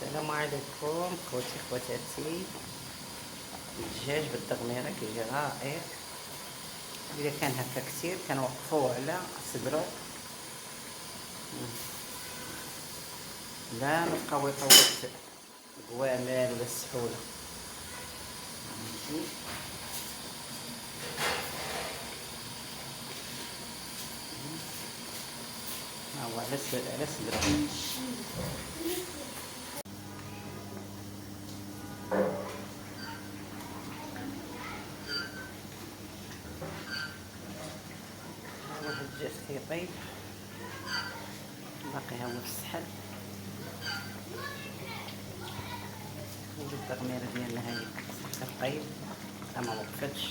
السلام عليكم خوتي خواتاتي. الدجاج بالدغميره كيجي رائع. اذا كان هكا كثير كنوقفوه على صدرو، لا نبقاو يطوط القوامل ولا السحوله. فهمتي؟ ها هو على صدرو. ها هو الدجاج كيطيب، باقي ها هو في السحل. التغميره ديالنا هذه كطيب ما وقفتش.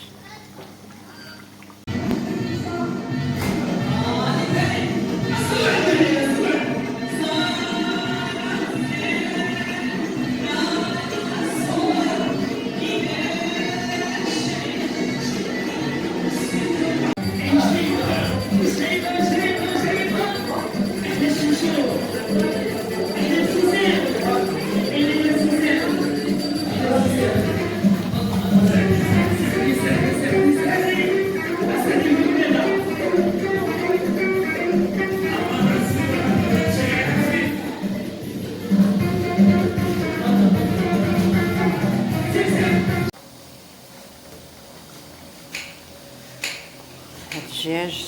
الدجاج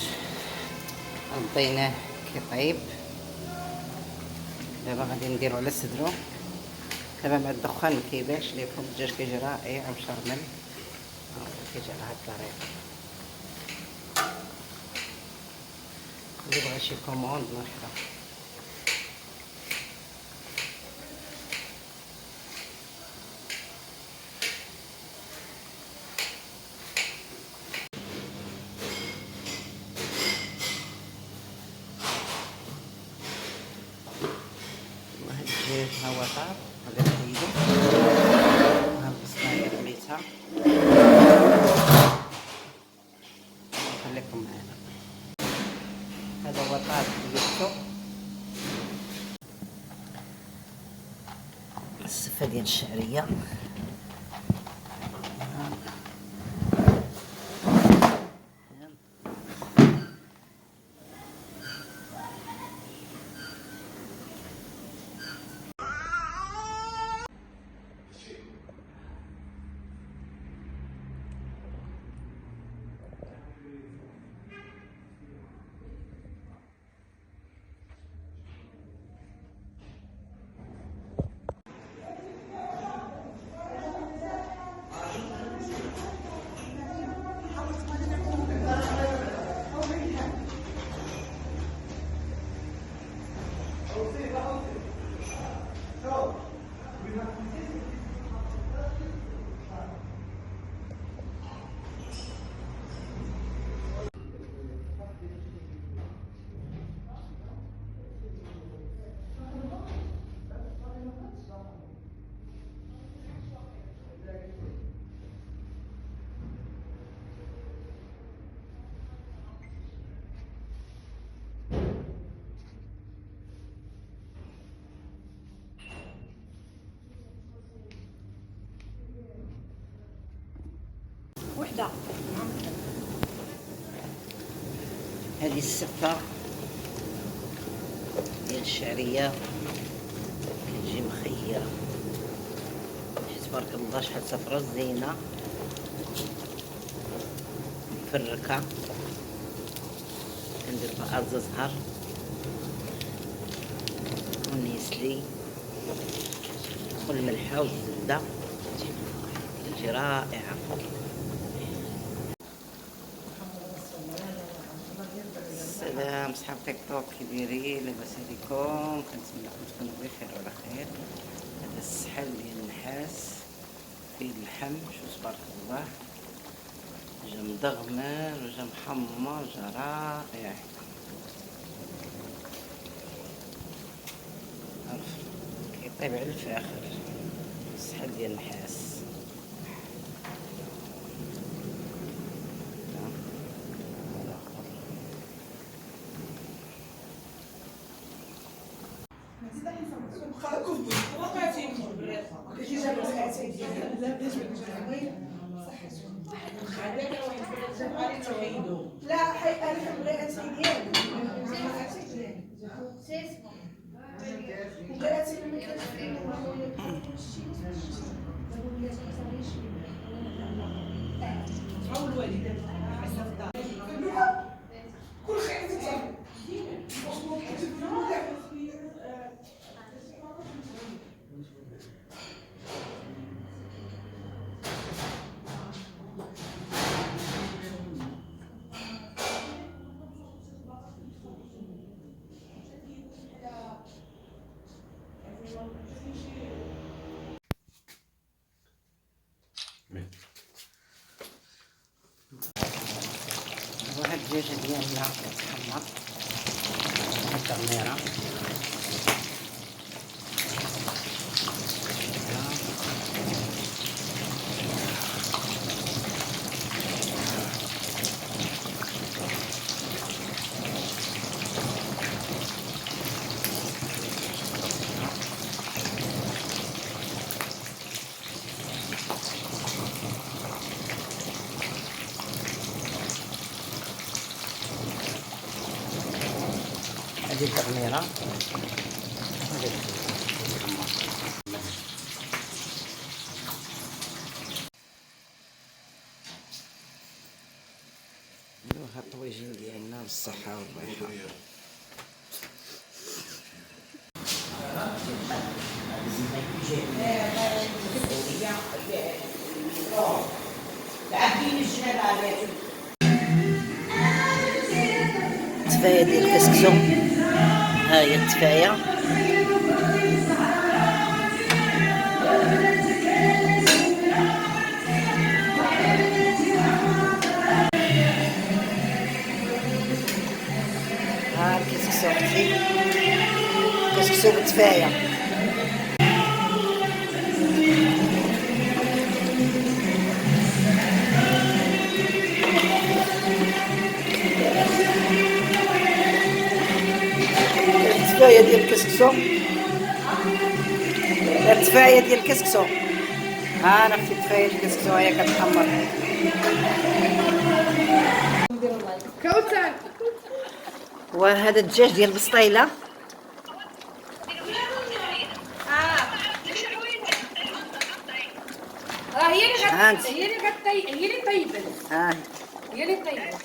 غطيناه كيطيب، دابا غادي نديرو على صدرو. دابا مع الدخان مكيبانش ليكم، الدجاج كيجي رائع ومشرمل، كيجي على هاد الطريقه. اللي بغى شي كوموند مرحبا. الدجاج ها هو طاب، غادي نحيدو. ها البصلايه طميتها، خليكم معنا. هذا هو طاب ديالو، السفه ديال الشعريه. وحده هذه السفه ديال الشعريه كتجي مخيره، تبارك الله شحال صفرا زينه مفركه. كندير بقى الزهر والنيسلي والملحه والزبده، تجي رائعه. السلام صحاب تيك توك، كي دايرين؟ لاباس عليكم؟ كنتمنىكم تكونوا بخير وعلى خير. هذا السحل ديال النحاس فيه اللحم، شوف تبارك الله، جا مدغمر وجا محمر، جا رائع. كيطيب على الفاخر السحل ديال النحاس. لا حي انا نبغي اتاي ديالي بغي اتاي ما كل خير وهاد الدجاجة ديالنا كتحمر مع التغميرة. هذه التغميرة هاد الطويجين ديالنا بالصحة والراحة. التفاية ديال الكسكسو، ها هي التفاية. ها الكسكسو اختي، كسكسو بالتفاية. التفاية ديال الكسكسو، التفاية ديال الكسكسو. ها انا اختي التفاية ديال الكسكسو هي كتحمر. وهذا الدجاج ديال البسطيله. هي اللي طيبه. هي اللي طيبه.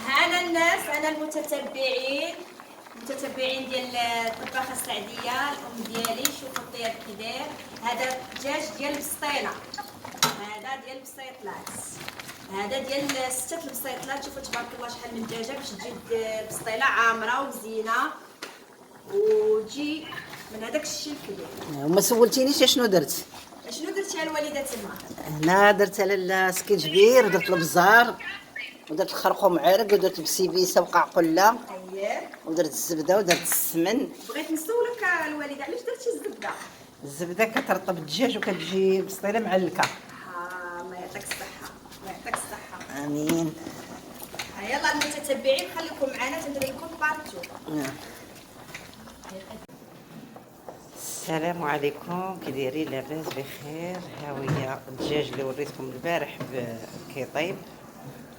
هانا الناس، انا المتتبعين ديال الطباخه السعديه الام ديالي. شوفوا الطياب كي داير. هذا الدجاج ديال البسطيله، هذا ديال البسيطلات، هذا ديال 6 البسيطلات. شوفوا تبارك الله شحال من دجاجه باش تجي البسطيله عامره وزينه وتجي من هذاك الشيء الكبير. وما سولتينيش شنو درت؟ شنو درتي الوالده تما؟ هنا درت السكينجبير ودرت البزار ودرت الخرقوم عرق ودرت بسيبيسه وقعقله. اييه. ودرت الزبده ودرت السمن. بغيت نسولك الوالده علاش درتي الزبده؟ الزبده كترطب الدجاج وكتجي بسطيله معلكه. الله يعطيك الصحه، الله يعطيك الصحه. امين. يلا المتتبعين خليكم معنا تندير لكم بارتو. السلام عليكم، كي دايرين؟ لاباس بخير؟ ها هي الدجاج اللي وريتكم البارح كيطيب،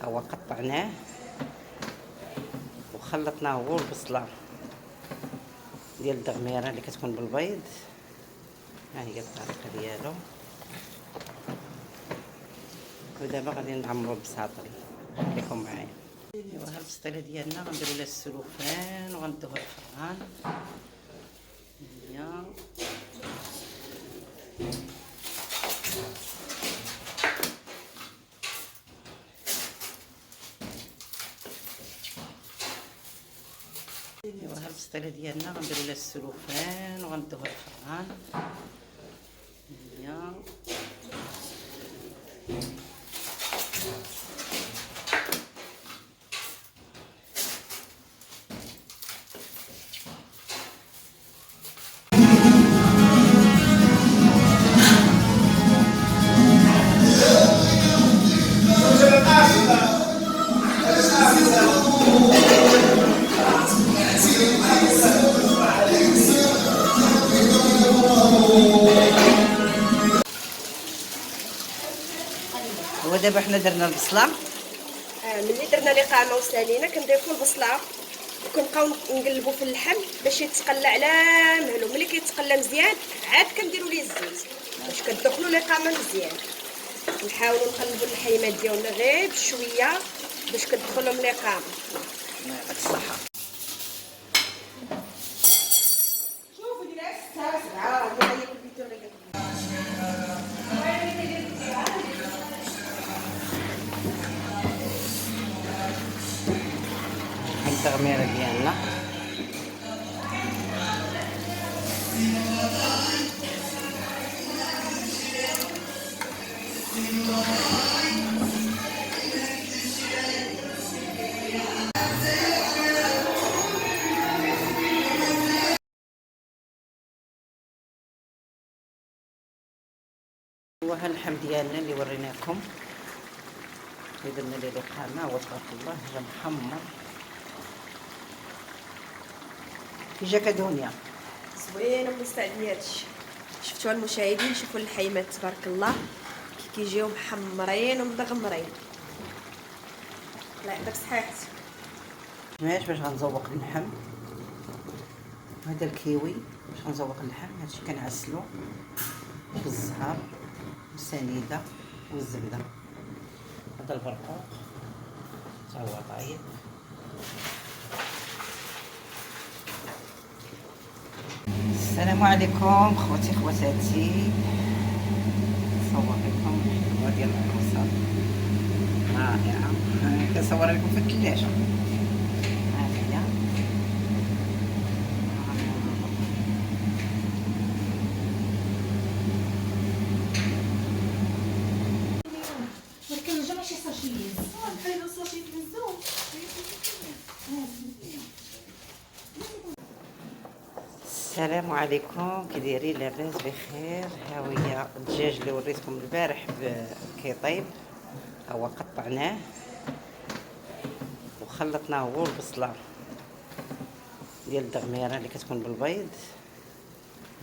هو قطعناه وخلطناه هو البصله ديال الدغميره اللي كتكون بالبيض. ها هي الطريقه ديالو. ودابا غادي نعمرو بساطل. خليكم معايا. ايوا ها البسطيله ديالنا غنديروا لها السلوفان وغندوها الفران. هي ايوا ها البسطيله ديالنا غنديروا لها السلوفان وغندوها الفران. هي ودابا حنا درنا البصله. ملي درنا لقامه وسالينا كنضيفو البصله وكنبقاو نقلبو في اللحم باش يتقلى على مهلو. ملي كيتقلى مزيان عاد كنديروا ليه الزيت باش كتدخلوا لقامه مزيان. نحاولوا نقلبوا اللحيمات ديالنا غير بشويه باش كتدخلهم لقامه. الله يعطيك الصحه. شوفوا ديال الساعه 7 ولا هي كبيتو ولا التغميره ديالنا وها اللحم ديالنا اللي وريناكم اللي درنا ليه لقامه. وتبارك الله جا محمر كي جا كدنيا زوينه مستعدين هادشي. شفتوا المشاهدين، شوفوا اللحيمات تبارك الله كي كيجيو محمرين ومدغمرين. الله يعطيك صحيحتك. باش غنزوق اللحم. هذا الكيوي باش غنزوق اللحم. هادشي كنعسلو بالزهر والسنيده والزبده. هذا البرقوق تا هو طايب. السلام عليكم خوتي خواتاتي. نصور لكم الحلوه ديال العروسه رائعه. كنصور لكم في الثلاجه. ها هي السلام عليكم. كي دايرين؟ لاباس بخير. ها هي الدجاج اللي وريتكم البارح كيطيب، هو قطعناه وخلطناه هو البصله ديال الدغميره اللي كتكون بالبيض.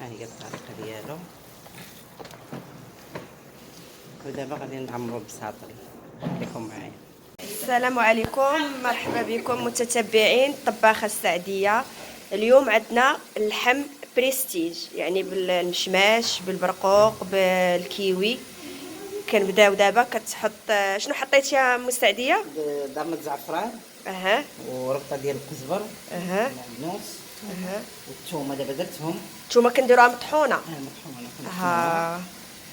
ها هي الطريقه ديالو. ودابا غادي نعمرو البساطل. خليكم معايا. السلام عليكم، مرحبا بكم متتبعين الطباخه السعديه. اليوم عندنا اللحم بريستيج، يعني بالمشماش بالبرقوق بالكيوي. كنبداو دابا. كتحط شنو حطيتي يا مستعديه؟ ضرمه زعفران وربطه ديال القزبر والعنوس والثومه. دابا درتهم. نتوما كنديروها مطحونه. مطحونه.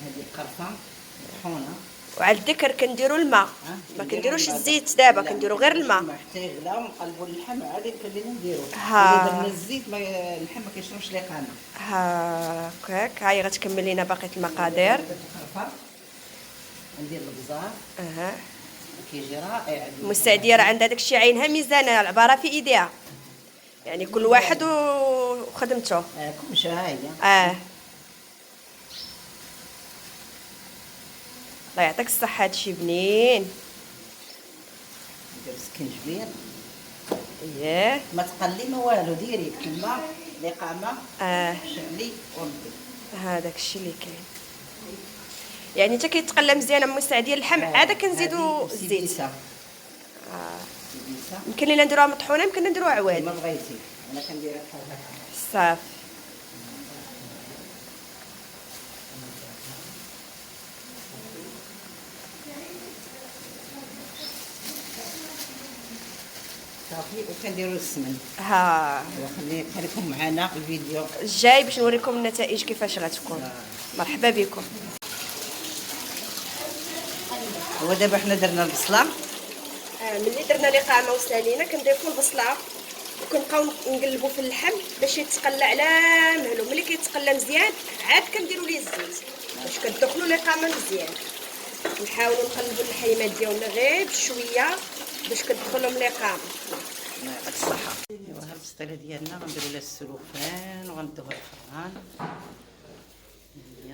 هذه القرفه مطحونه. وعلى الذكر كنديروا الماء، ما كنديروش الزيت. دابا كنديروا غير الماء حتى يغلى ونقلبوا اللحم عاد خلينا نديرو. الا درنا الزيت اللحم ما كيشربش لقامه. هكاك. هاي غتكمل لينا باقي المقادير. القرفه ندير البزار. كيجي رائع. المستعديه راه عندها داكشي عينها ميزانه، العباره في ايديها، يعني كل واحد وخدمته. كلشي ها هي. الله يعطيك الصحه. هادشي بنين. ندير سكنجبير. ما تقلي ما والو، ديري الماء لقامه شعلي وردي. هذاك الشيء اللي كاين. يعني حتى كيتقلى مزيان المستعديه اللحم عاد كنزيدوا الزيت. يمكن لينا نديروها مطحونه، يمكن نديروها عواد. ما بغيتي انا كنديرها بحال هكا صافي. صافي. وكنديروا السمن. خليكم معنا في الفيديو الجاي باش نوريكم النتائج كيفاش غتكون. مرحبا بكم. ودابا حنا درنا البصله. ملي درنا لقامه وسالينا كنضيفوا البصله وكنبقاو نقلبوا في اللحم باش يتقلى على مهلو. ملي كيتقلى مزيان عاد كنديروا ليه الزيت باش كتدخلوا لقامه مزيان. نحاولوا نقلبوا اللحيمات ديالنا غير بشويه باش كتدخلهم لقامه. الله يعطيك الصحه. ايوا ها البسطيله ديالنا غنديروا لها السلوفان وغندوها الفران. هي